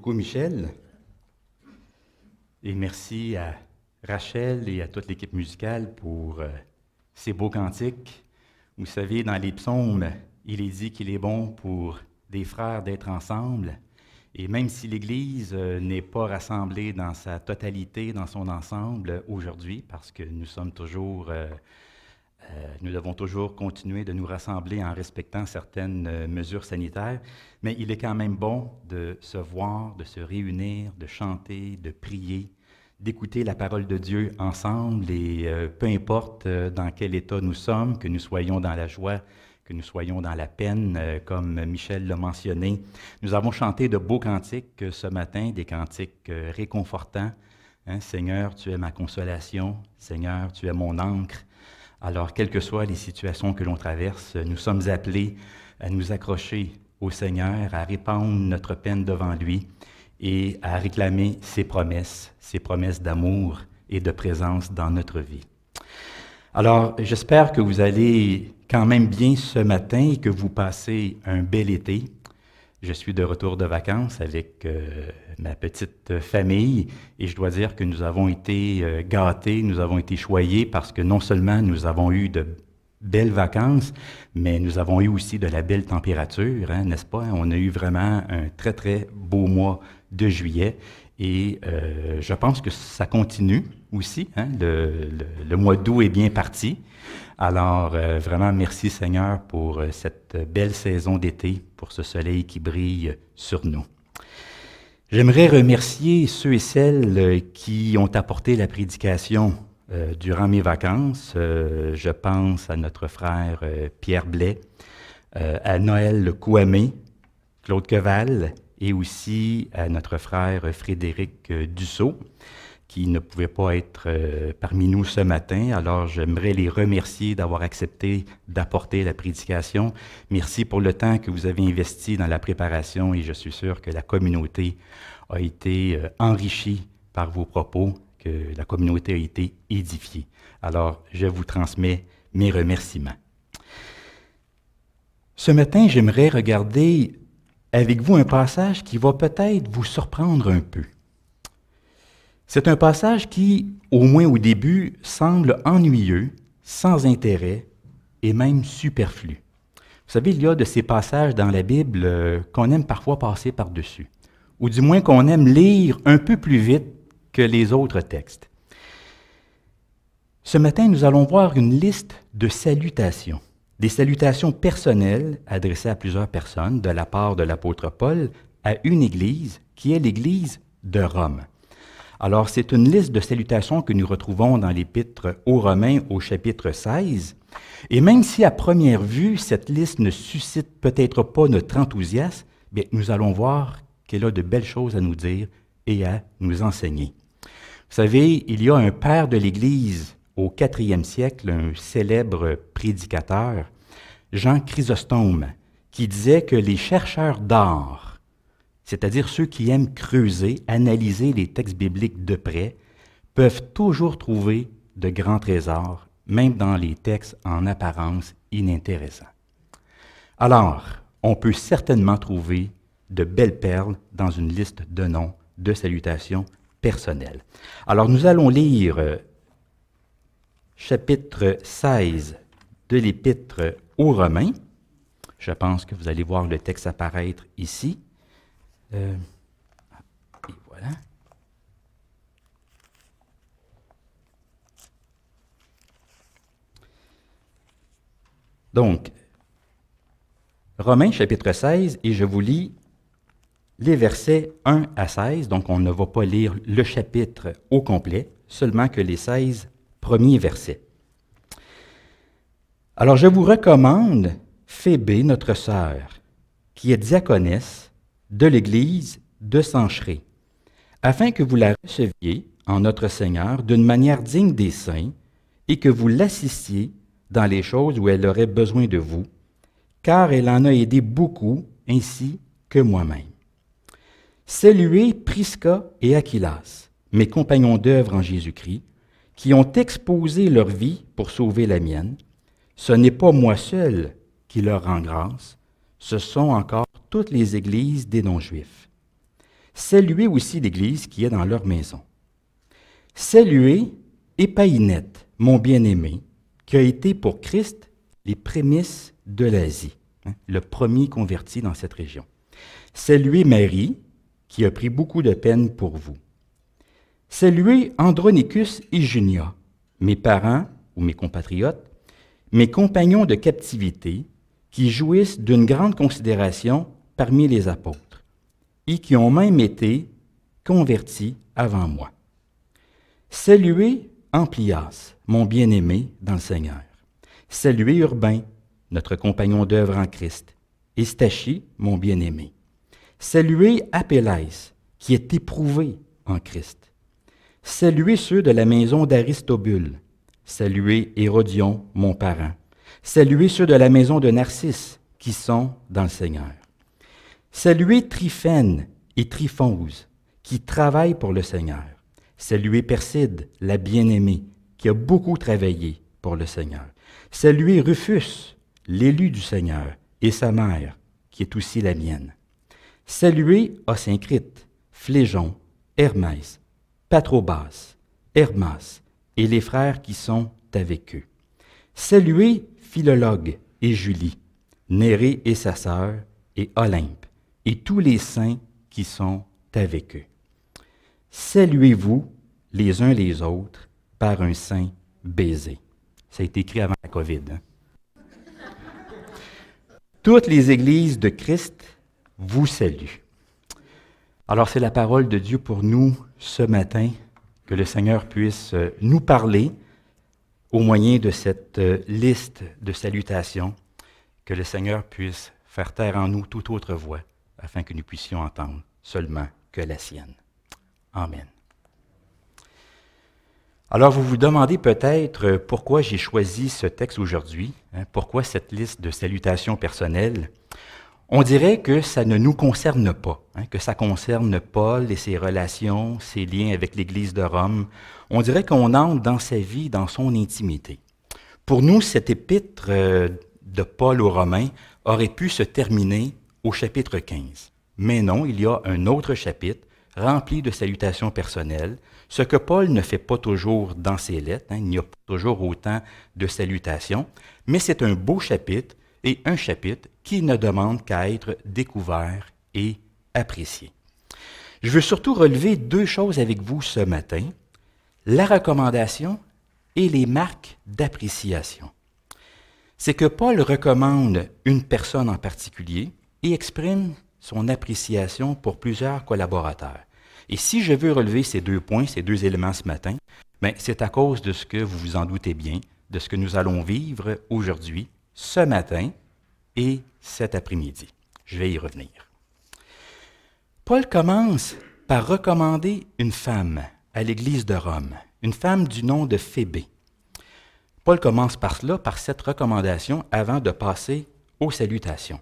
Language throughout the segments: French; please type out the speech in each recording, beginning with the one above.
beaucoup, Michel. Et merci à Rachel et à toute l'équipe musicale pour ces beaux cantiques. Vous savez, dans les psaumes, il est dit qu'il est bon pour des frères d'être ensemble. Et même si l'Église n'est pas rassemblée dans sa totalité, dans son ensemble aujourd'hui, parce que nous sommes toujours, nous devons toujours continuer de nous rassembler en respectant certaines mesures sanitaires, mais il est quand même bon de se voir, de se réunir, de chanter, de prier, d'écouter la parole de Dieu ensemble et peu importe dans quel état nous sommes, que nous soyons dans la joie, que nous soyons dans la peine, comme Michel l'a mentionné. Nous avons chanté de beaux cantiques ce matin, des cantiques réconfortants. Hein, Seigneur, tu es ma consolation. Seigneur, tu es mon ancre. Alors, quelles que soient les situations que l'on traverse, nous sommes appelés à nous accrocher au Seigneur, à répandre notre peine devant lui et à réclamer ses promesses d'amour et de présence dans notre vie. Alors, j'espère que vous allez quand même bien ce matin et que vous passez un bel été. Je suis de retour de vacances avec ma petite famille et je dois dire que nous avons été gâtés, nous avons été choyés parce que non seulement nous avons eu de belles vacances, mais nous avons eu aussi de la belle température, hein, n'est-ce pas? On a eu vraiment un très, très beau mois de juillet et je pense que ça continue aussi. Hein? Le mois d'août est bien parti. Alors, vraiment, merci Seigneur pour cette belle saison d'été, pour ce soleil qui brille sur nous. J'aimerais remercier ceux et celles qui ont apporté la prédication durant mes vacances. Je pense à notre frère Pierre Blais, à Noël Kouamé, Claude Queval et aussi à notre frère Frédéric Dussault, qui ne pouvaient pas être parmi nous ce matin. Alors, j'aimerais les remercier d'avoir accepté d'apporter la prédication. Merci pour le temps que vous avez investi dans la préparation et je suis sûr que la communauté a été enrichie par vos propos, que la communauté a été édifiée. Alors, je vous transmets mes remerciements. Ce matin, j'aimerais regarder avec vous un passage qui va peut-être vous surprendre un peu. C'est un passage qui, au moins au début, semble ennuyeux, sans intérêt et même superflu. Vous savez, il y a de ces passages dans la Bible qu'on aime parfois passer par-dessus, ou du moins qu'on aime lire un peu plus vite que les autres textes. Ce matin, nous allons voir une liste de salutations, des salutations personnelles adressées à plusieurs personnes de la part de l'apôtre Paul à une église qui est l'église de Rome. Alors, c'est une liste de salutations que nous retrouvons dans l'Épître aux Romains au chapitre 16. Et même si à première vue, cette liste ne suscite peut-être pas notre enthousiasme, bien, nous allons voir qu'elle a de belles choses à nous dire et à nous enseigner. Vous savez, il y a un père de l'Église au IVe siècle, un célèbre prédicateur, Jean Chrysostome, qui disait que les chercheurs d'art, c'est-à-dire ceux qui aiment creuser, analyser les textes bibliques de près, peuvent toujours trouver de grands trésors, même dans les textes en apparence inintéressants. Alors, on peut certainement trouver de belles perles dans une liste de noms, de salutations personnelles. Alors, nous allons lire chapitre 16 de l'Épître aux Romains. Je pense que vous allez voir le texte apparaître ici. Et voilà. Donc, Romains chapitre 16, et je vous lis les versets 1 à 16. Donc, on ne va pas lire le chapitre au complet, seulement que les 16 premiers versets. Alors, je vous recommande Phébé, notre sœur, qui est diaconesse de l'Église de Cenchréa, afin que vous la receviez en notre Seigneur d'une manière digne des saints et que vous l'assistiez dans les choses où elle aurait besoin de vous, car elle en a aidé beaucoup, ainsi que moi-même. Saluez Prisca et Aquilas, mes compagnons d'œuvre en Jésus-Christ, qui ont exposé leur vie pour sauver la mienne. Ce n'est pas moi seul qui leur rend grâce, ce sont encore toutes les églises des non-juifs. Saluez aussi l'Église qui est dans leur maison. Saluez Épaïnette, mon bien-aimé, qui a été pour Christ les prémices de l'Asie, le premier converti dans cette région. Saluez Marie, qui a pris beaucoup de peine pour vous. Saluez Andronicus et Junia, mes parents ou mes compatriotes, mes compagnons de captivité, qui jouissent d'une grande considération parmi les apôtres, et qui ont même été convertis avant moi. Saluez Amplias, mon bien-aimé dans le Seigneur. Saluez Urbain, notre compagnon d'œuvre en Christ, et Stachie, mon bien-aimé. Saluez Apellès, qui est éprouvé en Christ. Saluez ceux de la maison d'Aristobule. Saluez Hérodion, mon parent. Saluez ceux de la maison de Narcisse, qui sont dans le Seigneur. Saluez Tryphène et Tryphose, qui travaillent pour le Seigneur. Saluez Perside, la bien-aimée, qui a beaucoup travaillé pour le Seigneur. Saluez Rufus, l'élu du Seigneur, et sa mère, qui est aussi la mienne. Saluez Asyncrite, Phlégon, Hermès, Patrobas, Hermas, et les frères qui sont avec eux. Saluez Philologue et Julie, Nérée et sa sœur, et Olympe, et tous les saints qui sont avec eux. Saluez-vous les uns les autres par un saint baiser. Ça a été écrit avant la COVID. Toutes les églises de Christ vous saluent. Alors c'est la parole de Dieu pour nous ce matin, que le Seigneur puisse nous parler au moyen de cette liste de salutations, que le Seigneur puisse faire taire en nous toute autre voix, afin que nous puissions entendre seulement que la sienne. Amen. Alors, vous vous demandez peut-être pourquoi j'ai choisi ce texte aujourd'hui, pourquoi cette liste de salutations personnelles. On dirait que ça ne nous concerne pas, que ça concerne Paul et ses relations, ses liens avec l'Église de Rome. On dirait qu'on entre dans sa vie, dans son intimité. Pour nous, cette épître de Paul aux Romains aurait pu se terminer au chapitre 15. Mais non, il y a un autre chapitre rempli de salutations personnelles, ce que Paul ne fait pas toujours dans ses lettres, il n'y a pas toujours autant de salutations, mais c'est un beau chapitre et un chapitre qui ne demande qu'à être découvert et apprécié. Je veux surtout relever deux choses avec vous ce matin, la recommandation et les marques d'appréciation. C'est que Paul recommande une personne en particulier et exprime son appréciation pour plusieurs collaborateurs. Et si je veux relever ces deux points, ces deux éléments ce matin, c'est à cause de ce que vous vous en doutez bien, de ce que nous allons vivre aujourd'hui, ce matin et cet après-midi. Je vais y revenir. Paul commence par recommander une femme à l'Église de Rome, une femme du nom de Phébé. Paul commence par cela, par cette recommandation, avant de passer aux salutations.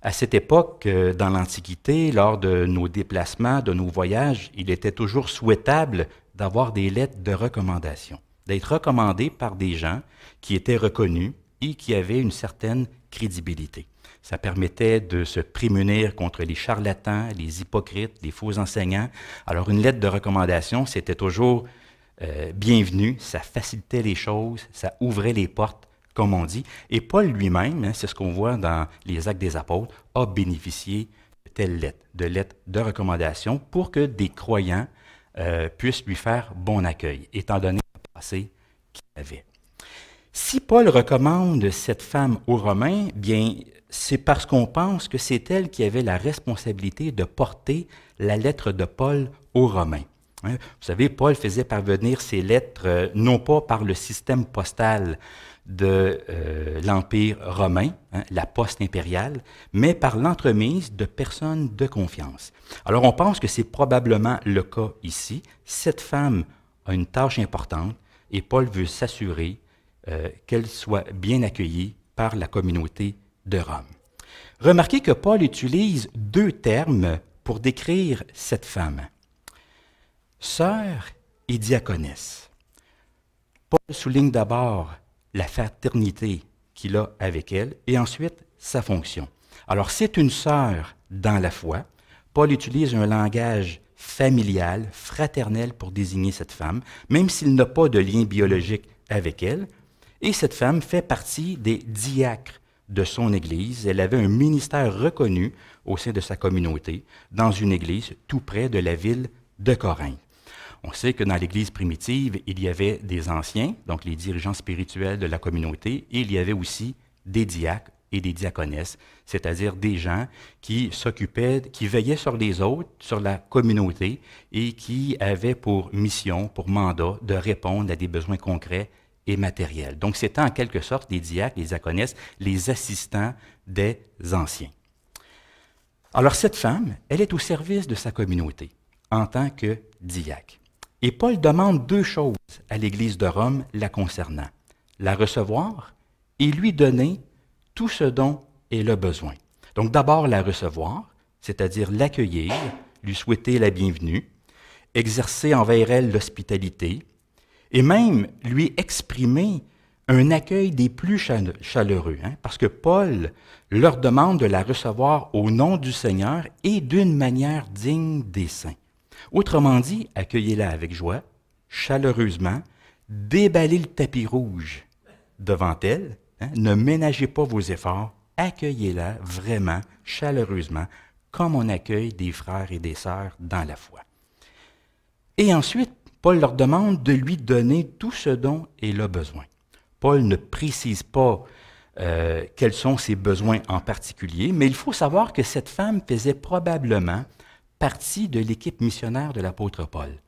À cette époque, dans l'Antiquité, lors de nos déplacements, de nos voyages, il était toujours souhaitable d'avoir des lettres de recommandation, d'être recommandé par des gens qui étaient reconnus et qui avaient une certaine crédibilité. Ça permettait de se prémunir contre les charlatans, les hypocrites, les faux enseignants. Alors, une lettre de recommandation, c'était toujours bienvenu, ça facilitait les choses, ça ouvrait les portes, comme on dit. Et Paul lui-même, c'est ce qu'on voit dans les Actes des Apôtres, a bénéficié de telles lettres, de lettres de recommandation pour que des croyants puissent lui faire bon accueil, étant donné le passé qu'il avait. Si Paul recommande cette femme aux Romains, bien, c'est parce qu'on pense que c'est elle qui avait la responsabilité de porter la lettre de Paul aux Romains. Vous savez, Paul faisait parvenir ses lettres non pas par le système postal de l'Empire romain, la poste impériale, mais par l'entremise de personnes de confiance. Alors, on pense que c'est probablement le cas ici. Cette femme a une tâche importante et Paul veut s'assurer qu'elle soit bien accueillie par la communauté de Rome. Remarquez que Paul utilise deux termes pour décrire cette femme. Sœur et diaconesse. Paul souligne d'abord la fraternité qu'il a avec elle et ensuite sa fonction. Alors, c'est une sœur dans la foi. Paul utilise un langage familial, fraternel pour désigner cette femme, même s'il n'a pas de lien biologique avec elle. Et cette femme fait partie des diacres de son Église. Elle avait un ministère reconnu au sein de sa communauté, dans une église tout près de la ville de Corinthe. On sait que dans l'Église primitive, il y avait des anciens, donc les dirigeants spirituels de la communauté, et il y avait aussi des diacres et des diaconesses, c'est-à-dire des gens qui s'occupaient, qui veillaient sur les autres, sur la communauté, et qui avaient pour mission, pour mandat, de répondre à des besoins concrets et matériels. Donc, c'était en quelque sorte les diacres, les diaconesses, les assistants des anciens. Alors, cette femme, elle est au service de sa communauté en tant que diacre. Et Paul demande deux choses à l'Église de Rome la concernant: la recevoir et lui donner tout ce dont elle a besoin. Donc, d'abord, la recevoir, c'est-à-dire l'accueillir, lui souhaiter la bienvenue, exercer envers elle l'hospitalité, et même lui exprimer un accueil des plus chaleureux, parce que Paul leur demande de la recevoir au nom du Seigneur et d'une manière digne des saints. Autrement dit, accueillez-la avec joie, chaleureusement, déballez le tapis rouge devant elle, ne ménagez pas vos efforts, accueillez-la vraiment, chaleureusement, comme on accueille des frères et des sœurs dans la foi. Et ensuite, Paul leur demande de lui donner tout ce dont elle a besoin. Paul ne précise pas quels sont ses besoins en particulier, mais il faut savoir que cette femme faisait probablement partie de l'équipe missionnaire de l'apôtre Paul.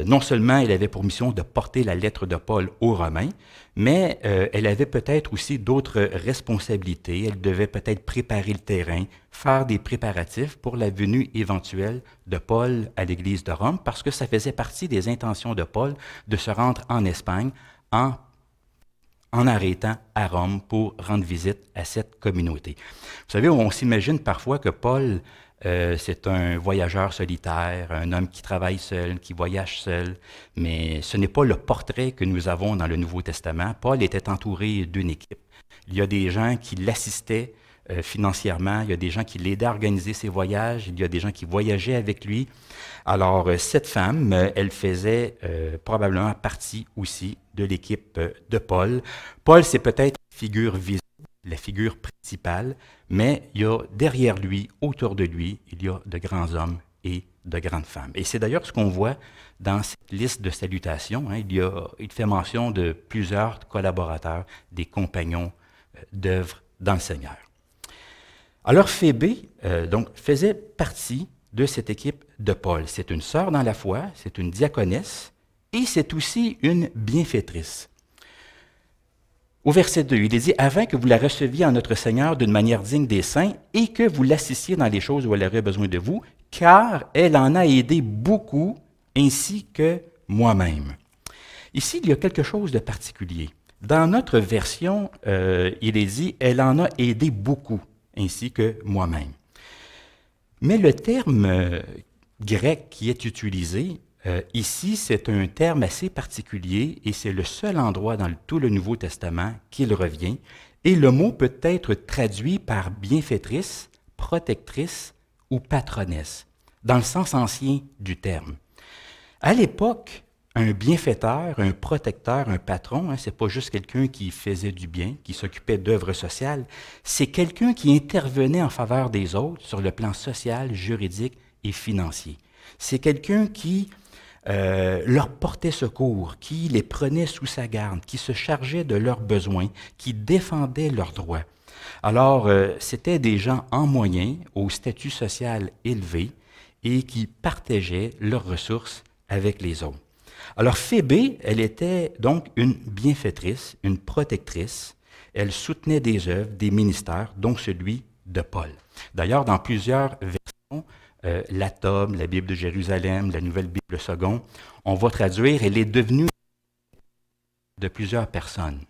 Non seulement elle avait pour mission de porter la lettre de Paul aux Romains, mais elle avait peut-être aussi d'autres responsabilités. Elle devait peut-être préparer le terrain, faire des préparatifs pour la venue éventuelle de Paul à l'Église de Rome, parce que ça faisait partie des intentions de Paul de se rendre en Espagne en arrêtant à Rome pour rendre visite à cette communauté. Vous savez, on s'imagine parfois que Paul, c'est un voyageur solitaire, un homme qui travaille seul, qui voyage seul, mais ce n'est pas le portrait que nous avons dans le Nouveau Testament. Paul était entouré d'une équipe. Il y a des gens qui l'assistaient financièrement, il y a des gens qui l'aidaient à organiser ses voyages, il y a des gens qui voyageaient avec lui. Alors, cette femme, elle faisait probablement partie aussi de l'équipe de Paul. Paul, c'est peut-être la figure visible, la figure principale, mais il y a derrière lui, autour de lui, il y a de grands hommes et de grandes femmes. Et c'est d'ailleurs ce qu'on voit dans cette liste de salutations. Il fait mention de plusieurs collaborateurs, des compagnons d'œuvre dans le Seigneur. Alors Phébé donc, faisait partie de cette équipe de Paul. C'est une sœur dans la foi, c'est une diaconesse et c'est aussi une bienfaitrice. Au verset 2, il est dit « Afin que vous la receviez en notre Seigneur d'une manière digne des saints et que vous l'assistiez dans les choses où elle aurait besoin de vous, car elle en a aidé beaucoup, ainsi que moi-même. » Ici, il y a quelque chose de particulier. Dans notre version, il est dit « Elle en a aidé beaucoup, ainsi que moi-même. » Mais le terme grec qui est utilisé ici, c'est un terme assez particulier et c'est le seul endroit dans tout le Nouveau Testament qu'il revient. Et le mot peut être traduit par bienfaitrice, protectrice ou patronnesse, dans le sens ancien du terme. À l'époque, un bienfaiteur, un protecteur, un patron, ce n'est pas juste quelqu'un qui faisait du bien, qui s'occupait d'œuvres sociales, c'est quelqu'un qui intervenait en faveur des autres sur le plan social, juridique et financier. C'est quelqu'un qui leur portait secours, qui les prenait sous sa garde, qui se chargeait de leurs besoins, qui défendait leurs droits. Alors, c'était des gens en moyen, au statut social élevé, et qui partageaient leurs ressources avec les autres. Alors, Phébé, elle était donc une bienfaitrice, une protectrice. Elle soutenait des œuvres, des ministères, dont celui de Paul. D'ailleurs, dans plusieurs versions, la Tome, la Bible de Jérusalem, la Nouvelle Bible seconde, on va traduire « Elle est devenue de plusieurs personnes,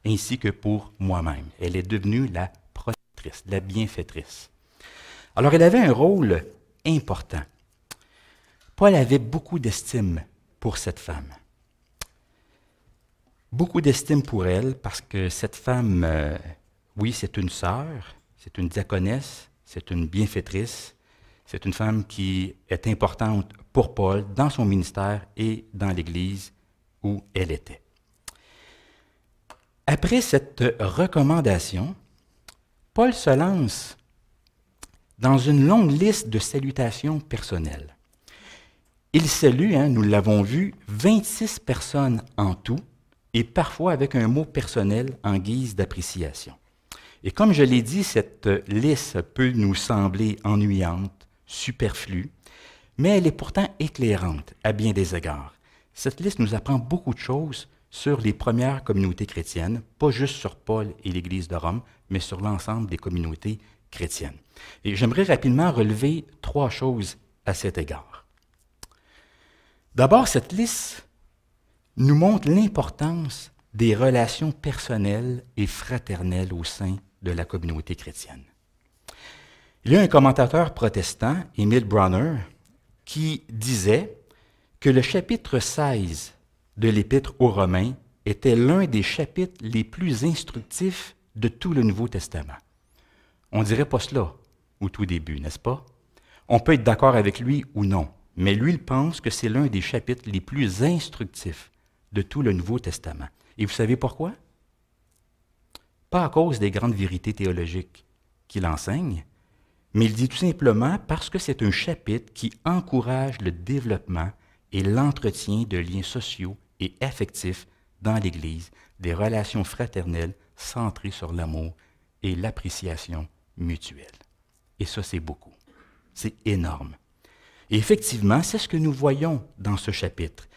ainsi que pour moi-même. » Elle est devenue la protectrice, la bienfaitrice. Alors, elle avait un rôle important. Paul avait beaucoup d'estime pour cette femme. Beaucoup d'estime pour elle parce que cette femme, oui, c'est une sœur, c'est une diaconesse, c'est une bienfaitrice, C'est une femme qui est importante pour Paul dans son ministère et dans l'Église où elle était. Après cette recommandation, Paul se lance dans une longue liste de salutations personnelles. Il salue, nous l'avons vu, 26 personnes en tout, et parfois avec un mot personnel en guise d'appréciation. Et comme je l'ai dit, cette liste peut nous sembler ennuyante, superflue, mais elle est pourtant éclairante à bien des égards. Cette liste nous apprend beaucoup de choses sur les premières communautés chrétiennes, pas juste sur Paul et l'Église de Rome, mais sur l'ensemble des communautés chrétiennes. Et j'aimerais rapidement relever 3 choses à cet égard. D'abord, cette liste nous montre l'importance des relations personnelles et fraternelles au sein de la communauté chrétienne. Il y a un commentateur protestant, Emil Brunner, qui disait que le chapitre 16 de l'Épître aux Romains était l'un des chapitres les plus instructifs de tout le Nouveau Testament. On ne dirait pas cela au tout début, n'est-ce pas? On peut être d'accord avec lui ou non, mais lui, il pense que c'est l'un des chapitres les plus instructifs de tout le Nouveau Testament. Et vous savez pourquoi? Pas à cause des grandes vérités théologiques qu'il enseigne, mais il dit tout simplement parce que c'est un chapitre qui encourage le développement et l'entretien de liens sociaux et affectifs dans l'Église, des relations fraternelles centrées sur l'amour et l'appréciation mutuelle. Et ça, c'est beaucoup. C'est énorme. Et effectivement, c'est ce que nous voyons dans ce chapitre.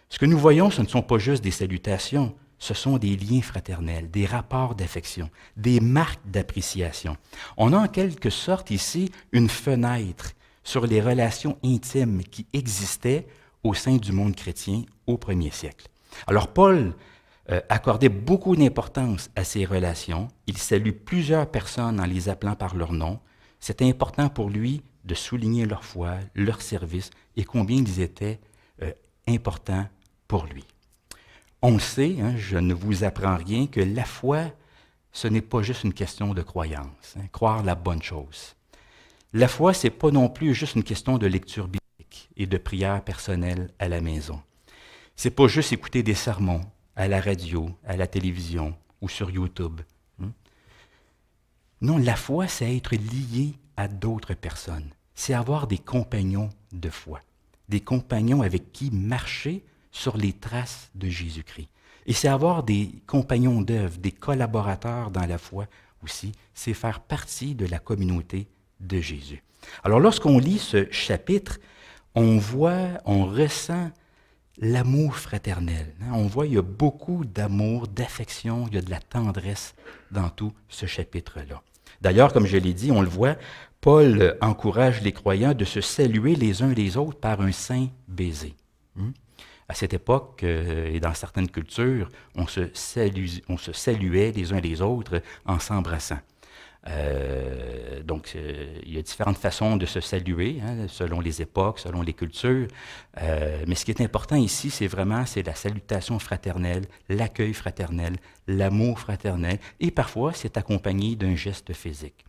Ce que nous voyons, ce ne sont pas juste des salutations, ce sont des liens fraternels, des rapports d'affection, des marques d'appréciation. On a en quelque sorte ici une fenêtre sur les relations intimes qui existaient au sein du monde chrétien au 1er siècle. Alors Paul accordait beaucoup d'importance à ces relations. Il salue plusieurs personnes en les appelant par leur nom. C'était important pour lui de souligner leur foi, leur service et combien ils étaient importants pour lui. On le sait, je ne vous apprends rien, que la foi, ce n'est pas juste une question de croyance, croire la bonne chose. La foi, ce n'est pas non plus juste une question de lecture biblique et de prière personnelle à la maison. Ce n'est pas juste écouter des sermons à la radio, à la télévision ou sur YouTube. Non, la foi, c'est être lié à d'autres personnes. C'est avoir des compagnons de foi, des compagnons avec qui marcher sur les traces de Jésus-Christ. Et c'est avoir des compagnons d'œuvre, des collaborateurs dans la foi aussi, c'est faire partie de la communauté de Jésus. Alors lorsqu'on lit ce chapitre, on voit, on ressent l'amour fraternel. On voit qu'il y a beaucoup d'amour, d'affection, il y a de la tendresse dans tout ce chapitre-là. D'ailleurs, comme je l'ai dit, on le voit, Paul encourage les croyants de se saluer les uns les autres par un saint baiser. À cette époque, et dans certaines cultures, on se saluait les uns les autres en s'embrassant. Donc, il y a différentes façons de se saluer, selon les époques, selon les cultures. Mais ce qui est important ici, c'est la salutation fraternelle, l'accueil fraternel, l'amour fraternel, et parfois, c'est accompagné d'un geste physique.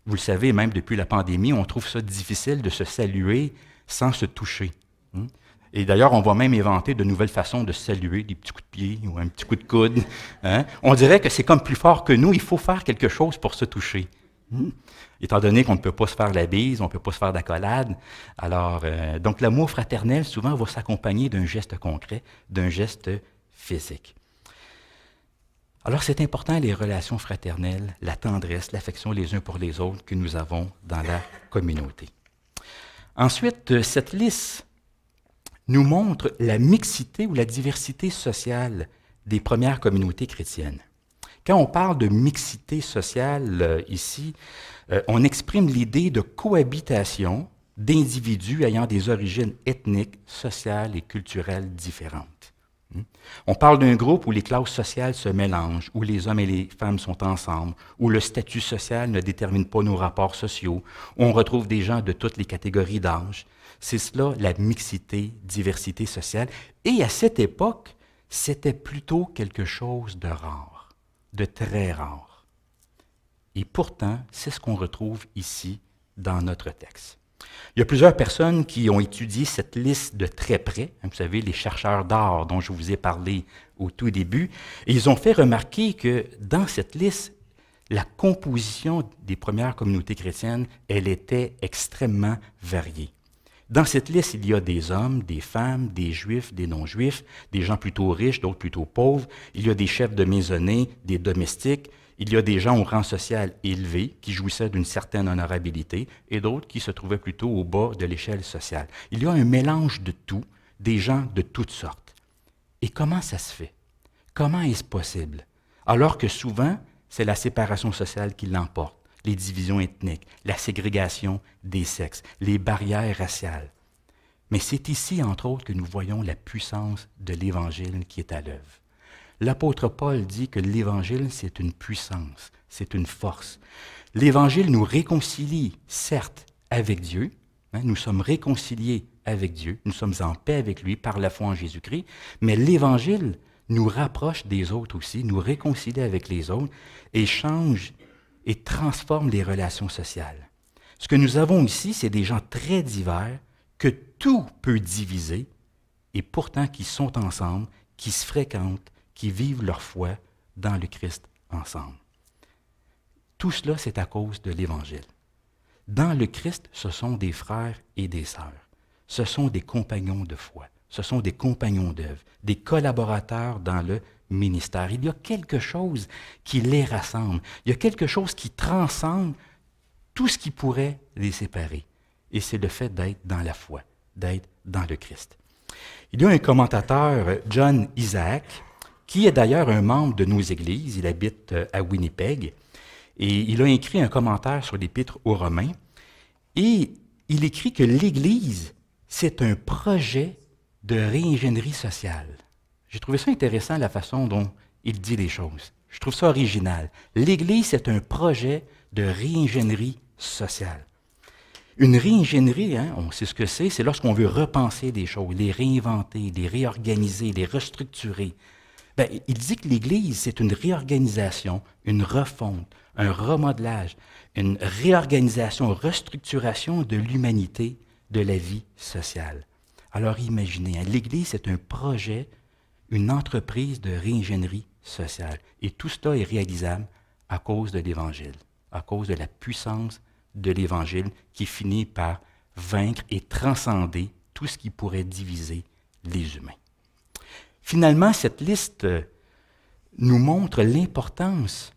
Vous le savez, même depuis la pandémie, on trouve ça difficile de se saluer sans se toucher. Et d'ailleurs, on va même inventer de nouvelles façons de se saluer, des petits coups de pied ou un petit coup de coude. On dirait que c'est comme plus fort que nous, il faut faire quelque chose pour se toucher. Étant donné qu'on ne peut pas se faire la bise, on ne peut pas se faire d'accolade. Alors, donc l'amour fraternel, souvent, va s'accompagner d'un geste concret, d'un geste physique. Alors, c'est important, les relations fraternelles, la tendresse, l'affection les uns pour les autres que nous avons dans la communauté. Ensuite, cette liste nous montre la mixité ou la diversité sociale des premières communautés chrétiennes. Quand on parle de mixité sociale ici, on exprime l'idée de cohabitation d'individus ayant des origines ethniques, sociales et culturelles différentes. On parle d'un groupe où les classes sociales se mélangent, où les hommes et les femmes sont ensemble, où le statut social ne détermine pas nos rapports sociaux, où on retrouve des gens de toutes les catégories d'âge. C'est cela, la mixité, diversité sociale. Et à cette époque, c'était plutôt quelque chose de rare, de très rare. Et pourtant, c'est ce qu'on retrouve ici dans notre texte. Il y a plusieurs personnes qui ont étudié cette liste de très près. Vous savez, les chercheurs d'art dont je vous ai parlé au tout début. Et ils ont fait remarquer que dans cette liste, la composition des premières communautés chrétiennes, elle était extrêmement variée. Dans cette liste, il y a des hommes, des femmes, des juifs, des non-juifs, des gens plutôt riches, d'autres plutôt pauvres. Il y a des chefs de maisonnée, des domestiques. Il y a des gens au rang social élevé qui jouissaient d'une certaine honorabilité et d'autres qui se trouvaient plutôt au bas de l'échelle sociale. Il y a un mélange de tout, des gens de toutes sortes. Et comment ça se fait? Comment est-ce possible? Alors que souvent, c'est la séparation sociale qui l'emporte, les divisions ethniques, la ségrégation des sexes, les barrières raciales. Mais c'est ici, entre autres, que nous voyons la puissance de l'Évangile qui est à l'œuvre. L'apôtre Paul dit que l'Évangile, c'est une puissance, c'est une force. L'Évangile nous réconcilie, certes, avec Dieu. Nous sommes réconciliés avec Dieu, nous sommes en paix avec lui par la foi en Jésus-Christ, mais l'Évangile nous rapproche des autres aussi, nous réconcilie avec les autres et change et transforme les relations sociales. Ce que nous avons ici, c'est des gens très divers que tout peut diviser et pourtant qui sont ensemble, qui se fréquentent, qui vivent leur foi dans le Christ ensemble. Tout cela, c'est à cause de l'Évangile. Dans le Christ, ce sont des frères et des sœurs. Ce sont des compagnons de foi. Ce sont des compagnons d'œuvre, des collaborateurs dans le ministère. Il y a quelque chose qui les rassemble. Il y a quelque chose qui transcende tout ce qui pourrait les séparer. Et c'est le fait d'être dans la foi, d'être dans le Christ. Il y a un commentateur, John Isaac, qui est d'ailleurs un membre de nos églises. Il habite à Winnipeg. Et il a écrit un commentaire sur l'Épître aux Romains. Et il écrit que l'Église, c'est un projet de réingénierie sociale. J'ai trouvé ça intéressant, la façon dont il dit les choses. Je trouve ça original. L'Église, c'est un projet de réingénierie sociale. Une réingénierie, on sait ce que c'est lorsqu'on veut repenser des choses, les réinventer, les réorganiser, les restructurer. Il dit que l'Église, c'est une réorganisation, une refonte, un remodelage, une réorganisation, restructuration de l'humanité, de la vie sociale. Alors imaginez, l'Église, c'est un projet, une entreprise de réingénierie sociale. Et tout cela est réalisable à cause de l'Évangile, à cause de la puissance de l'Évangile qui finit par vaincre et transcender tout ce qui pourrait diviser les humains. Finalement, cette liste nous montre l'importance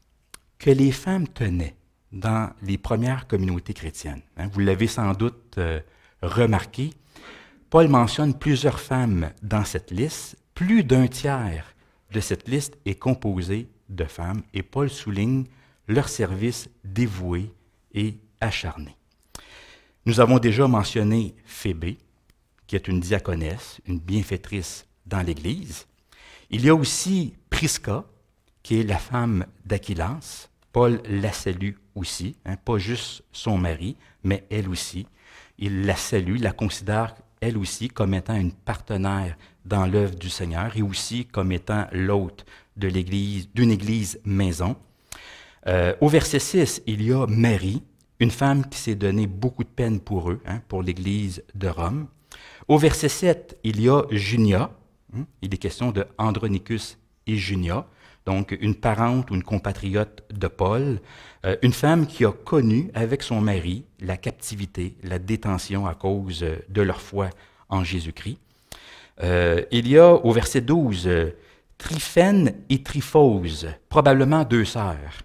que les femmes tenaient dans les premières communautés chrétiennes. Vous l'avez sans doute remarqué, Paul mentionne plusieurs femmes dans cette liste. Plus d'un tiers de cette liste est composé de femmes et Paul souligne leur service dévoué et acharné. Nous avons déjà mentionné Phébé, qui est une diaconesse, une bienfaitrice dans l'Église. Il y a aussi Prisca, qui est la femme d'Aquilas. Paul la salue aussi, pas juste son mari, mais elle aussi. Il la salue, la considère elle aussi comme étant une partenaire dans l'œuvre du Seigneur et aussi comme étant l'hôte de l'Église, d'une Église maison. Au verset 6, il y a Marie, une femme qui s'est donné beaucoup de peine pour eux, pour l'Église de Rome. Au verset 7, il y a Junia. Il est question de Andronicus et Junia, donc une parente ou une compatriote de Paul, une femme qui a connu avec son mari la captivité, la détention à cause de leur foi en Jésus-Christ. Il y a au verset 12 Tryphène et Tryphose, probablement deux sœurs,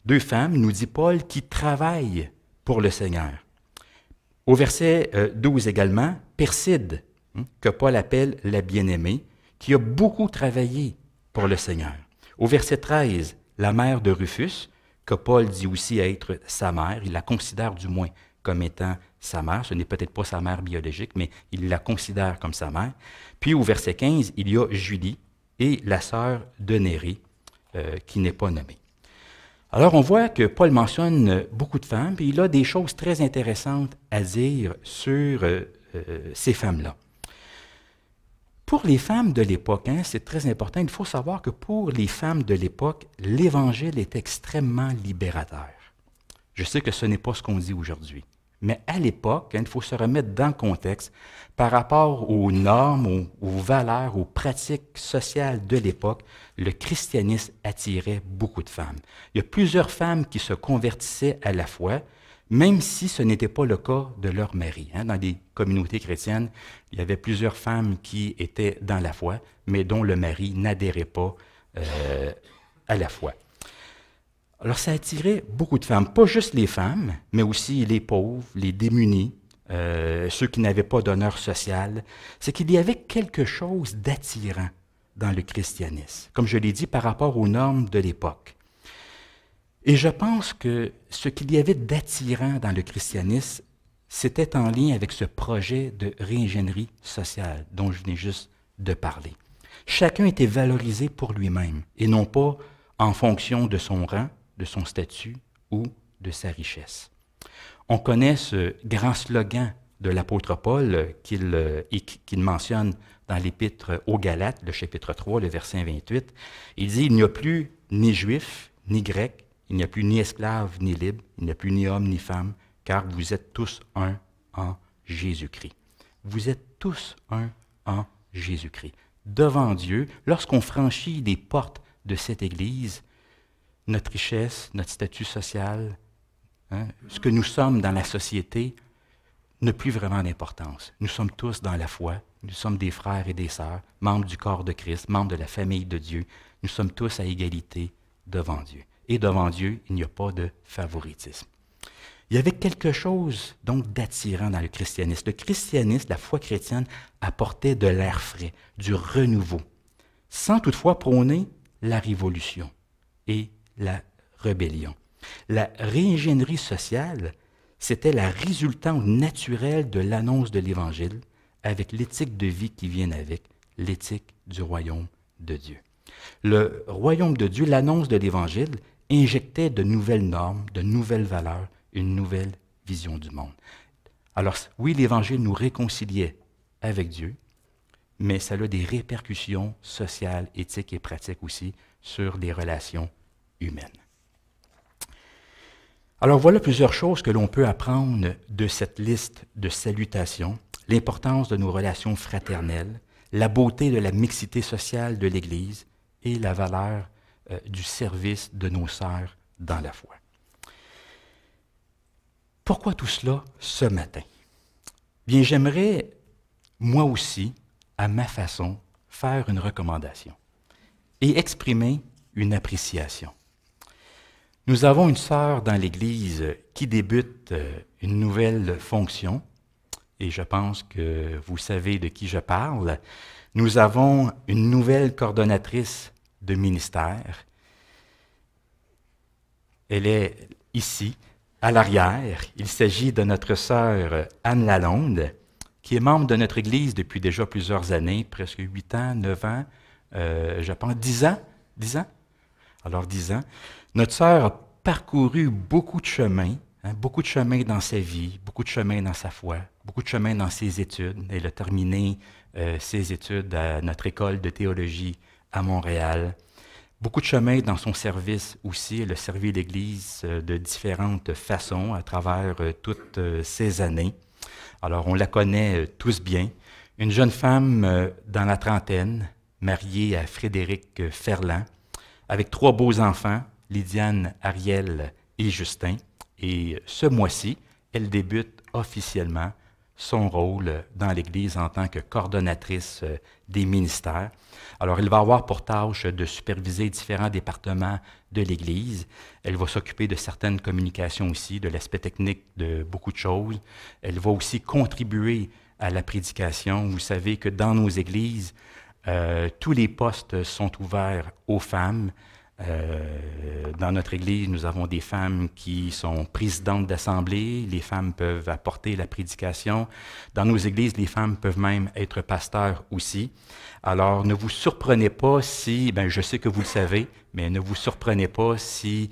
deux femmes, nous dit Paul, qui travaillent pour le Seigneur. Au verset 12 également, Perside, que Paul appelle la bien-aimée, qui a beaucoup travaillé pour le Seigneur. Au verset 13, la mère de Rufus, que Paul dit aussi être sa mère, il la considère du moins comme étant sa mère, ce n'est peut-être pas sa mère biologique, mais il la considère comme sa mère. Puis au verset 15, il y a Julie et la sœur de Nérée, qui n'est pas nommée. Alors on voit que Paul mentionne beaucoup de femmes, et il a des choses très intéressantes à dire sur ces femmes-là. Pour les femmes de l'époque, c'est très important, il faut savoir que pour les femmes de l'époque, l'Évangile est extrêmement libérateur. Je sais que ce n'est pas ce qu'on dit aujourd'hui. Mais à l'époque, il faut se remettre dans le contexte, par rapport aux normes, aux valeurs, aux pratiques sociales de l'époque, le christianisme attirait beaucoup de femmes. Il y a plusieurs femmes qui se convertissaient à la foi, même si ce n'était pas le cas de leur mari. Dans les communautés chrétiennes, il y avait plusieurs femmes qui étaient dans la foi, mais dont le mari n'adhérait pas à la foi. Alors ça attirait beaucoup de femmes, pas juste les femmes, mais aussi les pauvres, les démunis, ceux qui n'avaient pas d'honneur social. C'est qu'il y avait quelque chose d'attirant dans le christianisme, comme je l'ai dit, par rapport aux normes de l'époque. Et je pense que ce qu'il y avait d'attirant dans le christianisme, c'était en lien avec ce projet de réingénierie sociale dont je venais juste de parler. Chacun était valorisé pour lui-même et non pas en fonction de son rang, de son statut ou de sa richesse. On connaît ce grand slogan de l'apôtre Paul qu'il mentionne dans l'épître aux Galates, le chapitre 3, le verset 28. Il dit « Il n'y a plus ni juif, ni grec, il n'y a plus ni esclave, ni libre, il n'y a plus ni homme, ni femme, car vous êtes tous un en Jésus-Christ. » Vous êtes tous un en Jésus-Christ. Devant Dieu, lorsqu'on franchit les portes de cette Église, notre richesse, notre statut social, ce que nous sommes dans la société, n'a plus vraiment d'importance. Nous sommes tous dans la foi, nous sommes des frères et des sœurs, membres du corps de Christ, membres de la famille de Dieu. Nous sommes tous à égalité devant Dieu. Et devant Dieu, il n'y a pas de favoritisme. Il y avait quelque chose donc d'attirant dans le christianisme. Le christianisme, la foi chrétienne, apportait de l'air frais, du renouveau, sans toutefois prôner la révolution et la rébellion. La réingénierie sociale, c'était la résultante naturelle de l'annonce de l'Évangile avec l'éthique de vie qui vient avec, l'éthique du royaume de Dieu. Le royaume de Dieu, l'annonce de l'Évangile, injectait de nouvelles normes, de nouvelles valeurs, une nouvelle vision du monde. Alors oui, l'Évangile nous réconciliait avec Dieu, mais ça a des répercussions sociales, éthiques et pratiques aussi sur les relations humaines. Alors voilà plusieurs choses que l'on peut apprendre de cette liste de salutations, l'importance de nos relations fraternelles, la beauté de la mixité sociale de l'Église et la valeur du service de nos sœurs dans la foi. Pourquoi tout cela ce matin? Bien, j'aimerais, moi aussi, à ma façon, faire une recommandation et exprimer une appréciation. Nous avons une sœur dans l'Église qui débute une nouvelle fonction, et je pense que vous savez de qui je parle. Nous avons une nouvelle coordonnatrice de ministère. Elle est ici, à l'arrière. Il s'agit de notre sœur Anne Lalonde, qui est membre de notre Église depuis déjà plusieurs années, presque 8 ans, 9 ans, je pense 10 ans. 10 ans? Alors 10 ans. Notre sœur a parcouru beaucoup de chemins dans sa vie, beaucoup de chemins dans sa foi, beaucoup de chemins dans ses études. Elle a terminé ses études à notre école de théologie à Montréal. Beaucoup de chemins dans son service aussi. Elle a servi l'Église de différentes façons à travers toutes ces années. Alors, on la connaît tous bien. Une jeune femme dans la trentaine, mariée à Frédéric Ferland, avec 3 beaux enfants, Lydiane, Ariel et Justin. Et ce mois-ci, elle débute officiellement son rôle dans l'Église en tant que coordonnatrice des ministères. Alors, elle va avoir pour tâche de superviser différents départements de l'Église. Elle va s'occuper de certaines communications aussi, de l'aspect technique de beaucoup de choses. Elle va aussi contribuer à la prédication. Vous savez que dans nos églises, tous les postes sont ouverts aux femmes. Dans notre Église, nous avons des femmes qui sont présidentes d'assemblée. Les femmes peuvent apporter la prédication. Dans nos églises, les femmes peuvent même être pasteurs aussi. Alors, ne vous surprenez pas si, je sais que vous le savez, mais ne vous surprenez pas si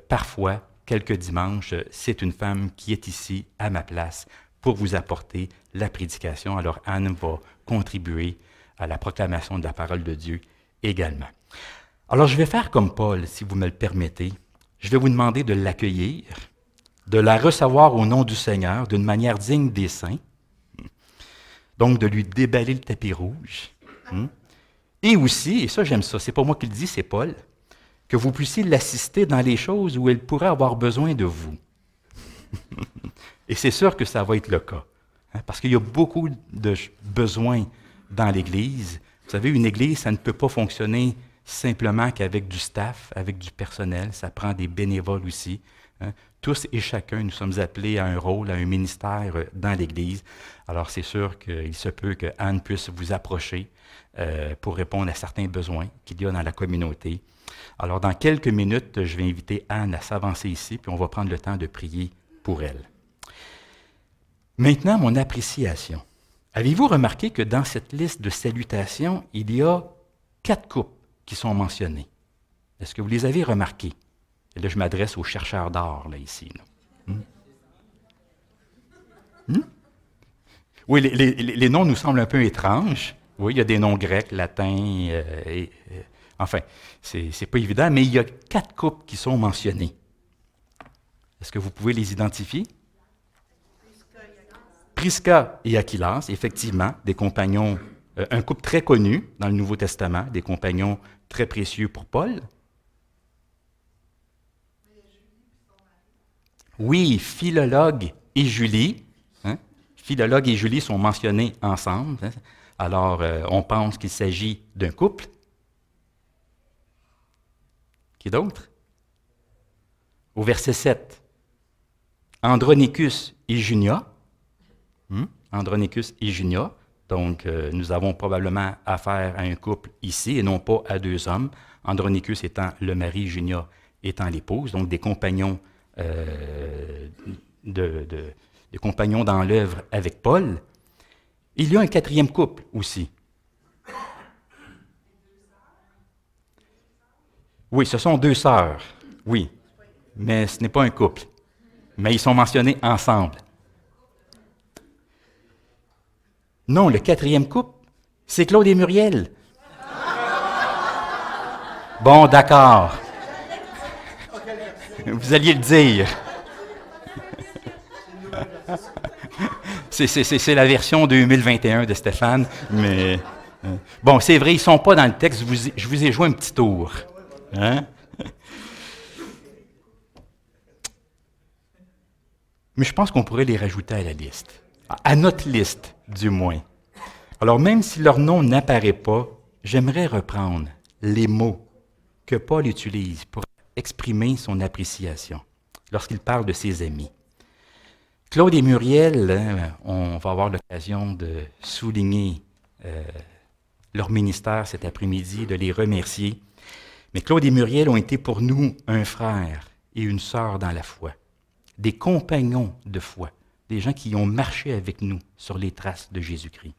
parfois, quelques dimanches, c'est une femme qui est ici à ma place pour vous apporter la prédication. Alors, Anne va contribuer à la proclamation de la parole de Dieu également. Alors, je vais faire comme Paul, si vous me le permettez. Je vais vous demander de l'accueillir de la recevoir au nom du Seigneur d'une manière digne des saints, donc de lui déballer le tapis rouge, et aussi, et ça j'aime ça, c'est pas moi qui le dis, c'est Paul, que vous puissiez l'assister dans les choses où elle pourrait avoir besoin de vous. Et c'est sûr que ça va être le cas, parce qu'il y a beaucoup de besoins dans l'Église. Vous savez, une Église, ça ne peut pas fonctionner simplement qu'avec du staff, avec du personnel, ça prend des bénévoles aussi. Tous et chacun, nous sommes appelés à un rôle, à un ministère dans l'Église. Alors c'est sûr qu'il se peut que Anne puisse vous approcher pour répondre à certains besoins qu'il y a dans la communauté. Alors dans quelques minutes, je vais inviter Anne à s'avancer ici, puis on va prendre le temps de prier pour elle. Maintenant, mon appréciation. Avez-vous remarqué que dans cette liste de salutations, il y a 4 couples qui sont mentionnés? Est-ce que vous les avez remarqués? Et là, je m'adresse aux chercheurs d'art, là, ici. Là. Oui, les noms nous semblent un peu étranges. Oui, il y a des noms grecs, latins, enfin, c'est pas évident, mais il y a 4 couples qui sont mentionnés. Est-ce que vous pouvez les identifier? Prisca et Aquilas, effectivement, des compagnons, un couple très connu dans le Nouveau Testament, des compagnons très précieux pour Paul. Oui, Philologue et Julie. Philologue et Julie sont mentionnés ensemble. Alors, on pense qu'il s'agit d'un couple. Qui d'autre? Au verset 7, Andronicus et Junia. Andronicus et Junia. Donc, nous avons probablement affaire à un couple ici et non pas à 2 hommes. Andronicus étant le mari, Junia étant l'épouse, donc des compagnons, des compagnons dans l'œuvre avec Paul. Il y a un 4e couple aussi. Oui, ce sont 2 sœurs, oui, mais ce n'est pas un couple. Mais ils sont mentionnés ensemble. Non, le 4e couple, c'est Claude et Muriel. Bon, d'accord. Vous alliez le dire. C'est la version 2021 de Stéphane, mais... bon, c'est vrai, ils ne sont pas dans le texte, je vous ai joué un petit tour. Hein? Mais je pense qu'on pourrait les rajouter à la liste, à notre liste du moins. Alors même si leur nom n'apparaît pas, j'aimerais reprendre les mots que Paul utilise pour exprimer son appréciation lorsqu'il parle de ses amis. Claude et Muriel, on va avoir l'occasion de souligner leur ministère cet après-midi, de les remercier. Mais Claude et Muriel ont été pour nous un frère et une sœur dans la foi, des compagnons de foi, des gens qui ont marché avec nous sur les traces de Jésus-Christ.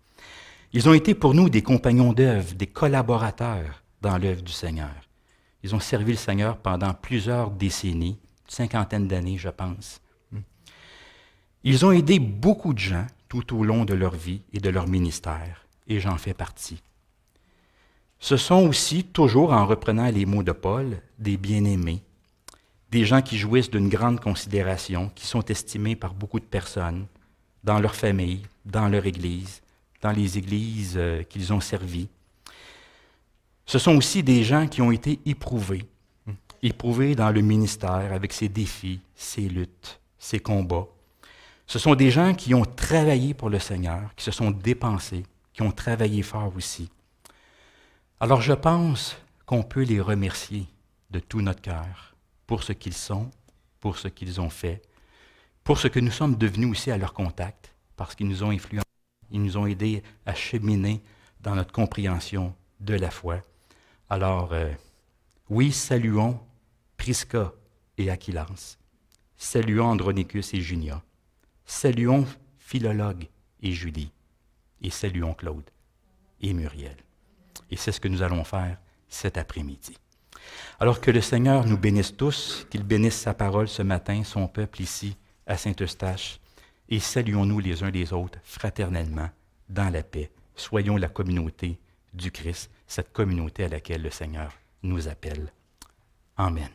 Ils ont été pour nous des compagnons d'œuvre, des collaborateurs dans l'œuvre du Seigneur. Ils ont servi le Seigneur pendant plusieurs décennies, une 50aine d'années, je pense. Ils ont aidé beaucoup de gens tout au long de leur vie et de leur ministère, et j'en fais partie. Ce sont aussi, toujours en reprenant les mots de Paul, des bien-aimés, des gens qui jouissent d'une grande considération, qui sont estimés par beaucoup de personnes, dans leur famille, dans leur Église, dans les églises qu'ils ont servies. Ce sont aussi des gens qui ont été éprouvés dans le ministère avec ses défis, ses luttes, ses combats. Ce sont des gens qui ont travaillé pour le Seigneur, qui se sont dépensés, qui ont travaillé fort aussi. Alors je pense qu'on peut les remercier de tout notre cœur pour ce qu'ils sont, pour ce qu'ils ont fait, pour ce que nous sommes devenus aussi à leur contact, parce qu'ils nous ont influencés, ils nous ont aidés à cheminer dans notre compréhension de la foi. Alors, oui, saluons Prisca et Aquilas, saluons Andronicus et Junia, saluons Philologue et Julie, et saluons Claude et Muriel. Et c'est ce que nous allons faire cet après-midi. Alors que le Seigneur nous bénisse tous, qu'il bénisse sa parole ce matin, son peuple ici à Saint-Eustache, et saluons-nous les uns les autres fraternellement dans la paix. Soyons la communauté du Christ, cette communauté à laquelle le Seigneur nous appelle. Amen.